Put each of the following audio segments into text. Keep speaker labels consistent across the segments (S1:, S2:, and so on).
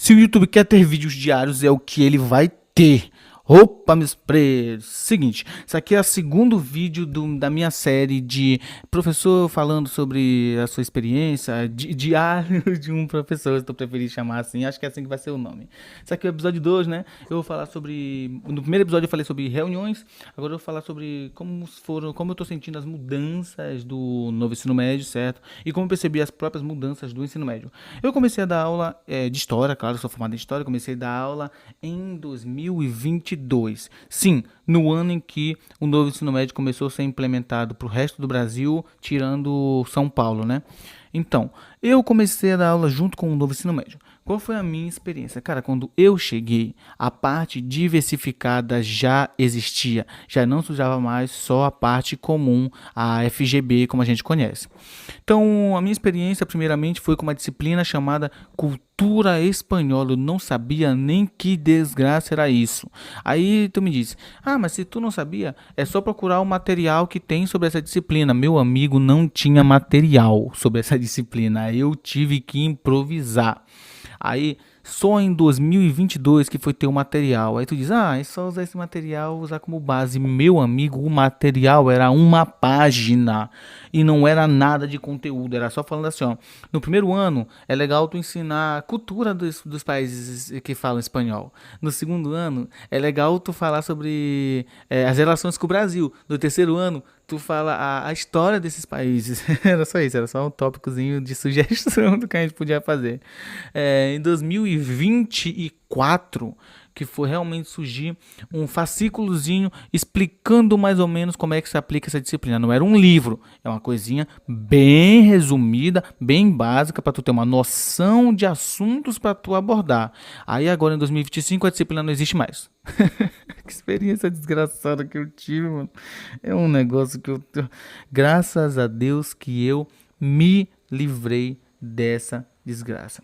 S1: Se o YouTube quer ter vídeos diários, é o que ele vai ter. Opa, meus pretos. Seguinte, isso aqui é o segundo vídeo da minha série de professor falando sobre a sua experiência, diário de um professor, se tu preferir chamar assim, acho que é assim que vai ser o nome. Isso aqui é o episódio 2, né? Eu vou falar sobre. No primeiro episódio eu falei sobre reuniões, agora eu vou falar sobre como eu tô sentindo as mudanças do novo ensino médio, certo? E como eu percebi as próprias mudanças do ensino médio. Eu comecei a dar aula de história, claro, eu sou formado em história, comecei a dar aula em 2022. Sim, no ano em que o novo ensino médio começou a ser implementado para o resto do Brasil, tirando São Paulo, né? Então, eu comecei a dar aula junto com o novo ensino médio. Qual foi a minha experiência? Cara, quando eu cheguei, a parte diversificada já existia. Já não se usava mais só a parte comum, a FGB, como a gente conhece. Então, a minha experiência, primeiramente, foi com uma disciplina chamada Cultura Espanhola. Eu não sabia nem que desgraça era isso. Aí tu me disse, mas se tu não sabia, é só procurar o material que tem sobre essa disciplina. Meu amigo, não tinha material sobre essa disciplina. Eu tive que improvisar. Aí, só em 2022 que foi ter o material. Aí tu diz, é só usar esse material, usar como base. Meu amigo, o material era uma página e não era nada de conteúdo. Era só falando assim, ó. No primeiro ano, é legal tu ensinar a cultura dos países que falam espanhol. No segundo ano, é legal tu falar sobre as relações com o Brasil. No terceiro ano, tu fala a história desses países. Era só isso, era só um tópicozinho de sugestão do que a gente podia fazer. Em 2024, que foi realmente surgir um fascículozinho explicando mais ou menos como é que se aplica essa disciplina. Não era um livro, é uma coisinha bem resumida, bem básica, para tu ter uma noção de assuntos para tu abordar. Aí agora em 2025 a disciplina não existe mais. Que experiência desgraçada que eu tive, mano. É um negócio que eu. Graças a Deus que eu me livrei dessa desgraça.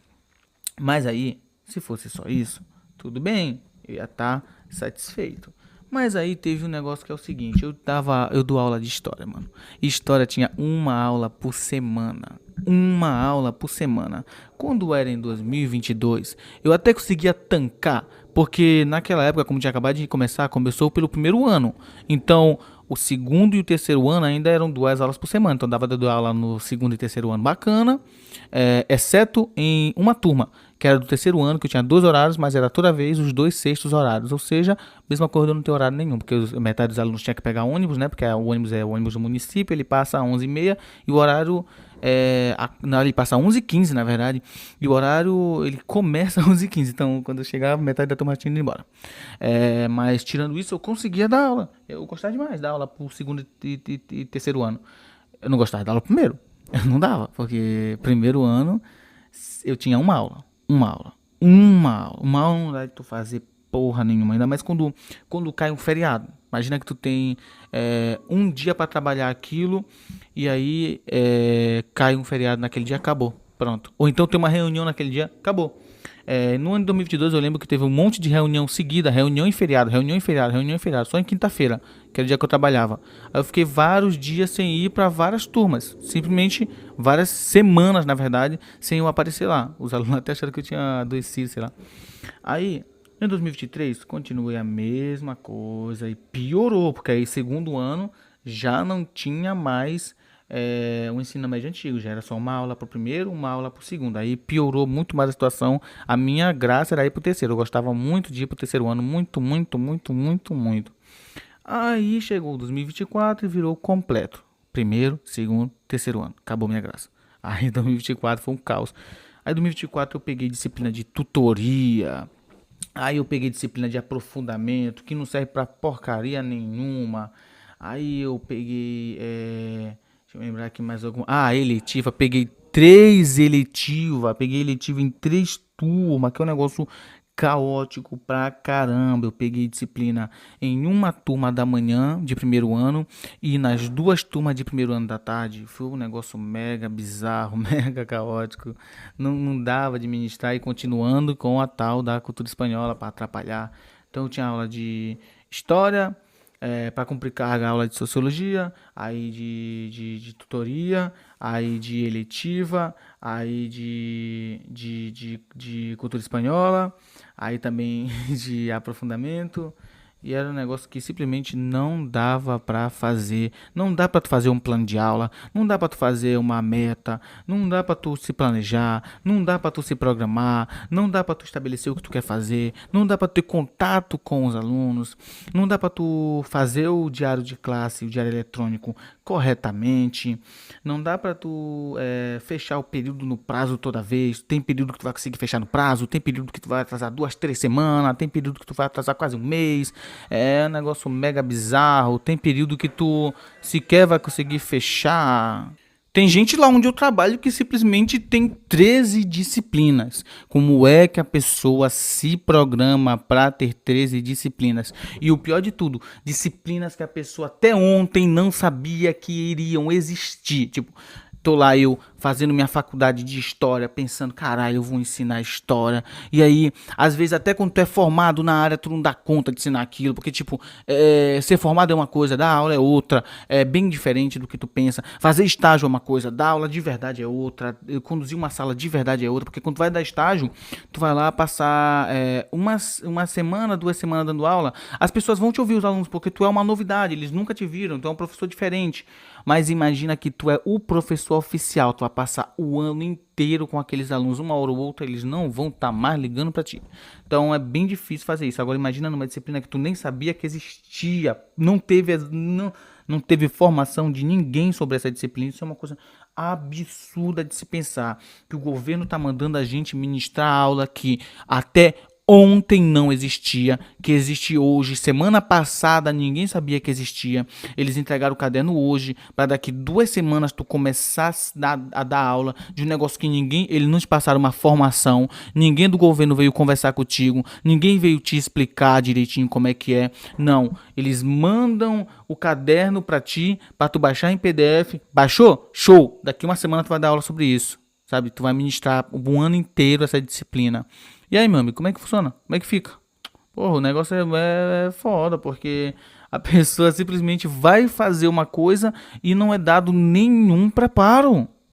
S1: Mas aí, se fosse só isso, tudo bem, eu ia estar satisfeito. Mas aí teve um negócio que é o seguinte, eu dou aula de história, mano. História tinha uma aula por semana. Uma aula por semana. Quando era em 2022, eu até conseguia tancar, porque naquela época, como tinha acabado de começar, começou pelo primeiro ano. Então, o segundo e o terceiro ano ainda eram 2 aulas por semana. Então, dava de dar aula no segundo e terceiro ano bacana, exceto em uma turma, que era do terceiro ano, que eu tinha 2 horários, mas era toda vez os 2 6 horários. Ou seja, mesma coisa eu não tenho horário nenhum, porque metade dos alunos tinha que pegar ônibus, né? Porque o ônibus é o ônibus do município, ele passa às 11h30 e o horário não, ele passa às 11h15, na verdade, e o horário ele começa às 11h15. Então, quando eu chegava, metade da turma tinha ido embora. Mas tirando isso, eu conseguia dar aula. Eu gostava demais de dar aula pro segundo e terceiro ano. Eu não gostava de dar aula pro primeiro. Eu não dava, porque primeiro ano eu tinha uma aula. Uma aula. Uma aula não dá de tu fazer porra nenhuma. Ainda mais quando cai um feriado. Imagina que tu tem um dia pra trabalhar aquilo e aí cai um feriado naquele dia, acabou. Pronto. Ou então tem uma reunião naquele dia, acabou. No ano de 2022 eu lembro que teve um monte de reunião seguida, reunião e feriado, reunião e feriado, reunião e feriado, só em quinta-feira, que era o dia que eu trabalhava. Aí eu fiquei vários dias sem ir para várias turmas, simplesmente várias semanas, na verdade, sem eu aparecer lá. Os alunos até acharam que eu tinha adoecido, sei lá. Aí, em 2023, continuei a mesma coisa e piorou, porque aí segundo ano já não tinha mais o ensino médio antigo, já era só uma aula para o primeiro, uma aula para o segundo. Aí piorou muito mais a situação. A minha graça era ir para o terceiro. Eu gostava muito de ir para o terceiro ano, muito, muito, muito, muito, muito. Aí chegou 2024 e virou completo. Primeiro, segundo, terceiro ano. Acabou minha graça. Aí 2024 foi um caos. Aí 2024 eu peguei disciplina de tutoria. Aí eu peguei disciplina de aprofundamento, que não serve pra porcaria nenhuma. Aí eu peguei. Deixa eu lembrar aqui mais alguma. Eletiva. Peguei 3 eletivas. Peguei eletiva em 3 turmas, que é um negócio caótico pra caramba. Eu peguei disciplina em uma turma da manhã de primeiro ano e nas 2 turmas de primeiro ano da tarde. Foi um negócio mega bizarro, mega caótico. Não dava de ministrar e continuando com a tal da cultura espanhola para atrapalhar. Então eu tinha aula de história, para cumprir carga, aula de sociologia, aí de tutoria, aí de eletiva, aí de cultura espanhola, aí também de aprofundamento. E era um negócio que simplesmente não dava pra fazer. Não dá pra tu fazer um plano de aula, não dá pra tu fazer uma meta, não dá pra tu se planejar, não dá pra tu se programar, não dá pra tu estabelecer o que tu quer fazer, não dá pra ter contato com os alunos, não dá pra tu fazer o diário de classe, o diário eletrônico corretamente, não dá pra tu fechar o período no prazo toda vez. Tem período que tu vai conseguir fechar no prazo, tem período que tu vai atrasar 2, 3 semanas, tem período que tu vai atrasar quase um mês. É um negócio mega bizarro. Tem período que tu sequer vai conseguir fechar. Tem gente lá onde eu trabalho que simplesmente tem 13 disciplinas. Como é que a pessoa se programa para ter 13 disciplinas? E o pior de tudo, disciplinas que a pessoa até ontem não sabia que iriam existir. Tipo, tô lá eu fazendo minha faculdade de história, pensando, caralho, eu vou ensinar história. E aí, às vezes, até quando tu é formado na área, tu não dá conta de ensinar aquilo. Porque, tipo, ser formado é uma coisa, dar aula é outra. É bem diferente do que tu pensa. Fazer estágio é uma coisa, dar aula de verdade é outra. Conduzir uma sala de verdade é outra. Porque quando tu vai dar estágio, tu vai lá passar uma semana, 2 semanas dando aula. As pessoas vão te ouvir, os alunos, porque tu é uma novidade. Eles nunca te viram, tu é um professor diferente. Mas imagina que tu é o professor oficial, tu vai passar o ano inteiro com aqueles alunos, uma hora ou outra eles não vão estar mais ligando pra ti. Então é bem difícil fazer isso. Agora imagina numa disciplina que tu nem sabia que existia, não teve formação de ninguém sobre essa disciplina. Isso é uma coisa absurda de se pensar, que o governo tá mandando a gente ministrar aula que até ontem não existia, que existe hoje. Semana passada ninguém sabia que existia. Eles entregaram o caderno hoje para daqui 2 semanas tu começar a dar aula de um negócio que ninguém, eles não te passaram uma formação, ninguém do governo veio conversar contigo, ninguém veio te explicar direitinho como é que é. Não, eles mandam o caderno para ti, para tu baixar em PDF. Baixou? Show. Daqui uma semana tu vai dar aula sobre isso. Sabe, tu vai ministrar um ano inteiro essa disciplina. E aí, meu amigo, como é que funciona? Como é que fica? Porra, o negócio é foda, porque a pessoa simplesmente vai fazer uma coisa e não é dado nenhum preparo.